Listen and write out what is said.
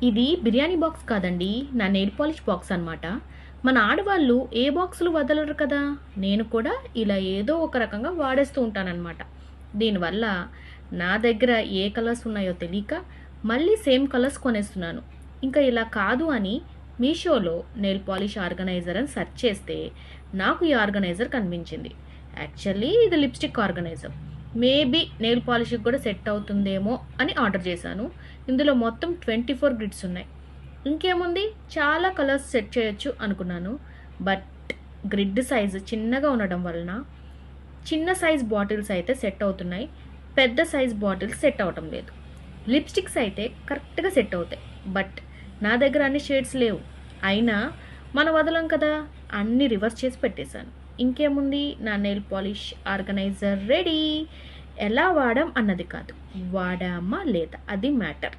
ఇది బిర్యానీ బాక్స్ కాదండి. నా నెయిల్ పాలిష్ బాక్స్ అనమాట. మన ఆడవాళ్ళు ఏ బాక్సులు వదలరు కదా! నేను కూడా ఇలా ఏదో ఒక రకంగా వాడేస్తూ ఉంటాననమాట. దీనివల్ల నా దగ్గర ఏ కలర్స్ ఉన్నాయో తెలీక మళ్ళీ సేమ్ కలర్స్ కొనేస్తున్నాను. ఇంకా ఇలా కాదు అని మీషోలో నెయిల్ పాలిష్ ఆర్గనైజర్ అని సెర్చ్ చేస్తే నాకు ఈ ఆర్గనైజర్ కనిపించింది. యాక్చువల్లీ ఇది లిప్‌స్టిక్ ఆర్గనైజర్. మేబీ నెయిల్ పాలిష్‌కి కూడా సెట్ అవుతుందేమో అని ఆర్డర్ చేశాను. ఇందులో మొత్తం 24 గ్రిడ్స్ ఉన్నాయి. ఇంకేముంది చాలా కలర్స్ సెట్ చేయొచ్చు అనుకున్నాను. బట్ గ్రిడ్ సైజు చిన్నగా ఉండడం వలన చిన్న సైజ్ బాటిల్స్ అయితే సెట్ అవుతున్నాయి. పెద్ద సైజ్ బాటిల్స్ సెట్ అవ్వటం లేదు. లిప్‌స్టిక్స్ అయితే కరెక్ట్‌గా సెట్ అవుతాయి. బట్ నా దగ్గర అన్ని షేడ్స్ లేవు. అయినా మనం వదలం కదా! అన్నీ రివర్స్ చేసి పెట్టేశాను. ఇంకేముంది నా నెయిల్ పాలిష్ ఆర్గనైజర్ రెడీ. ఎలా వాడాం అన్నది కాదు, వాడామా లేదా అది మ్యాటర్.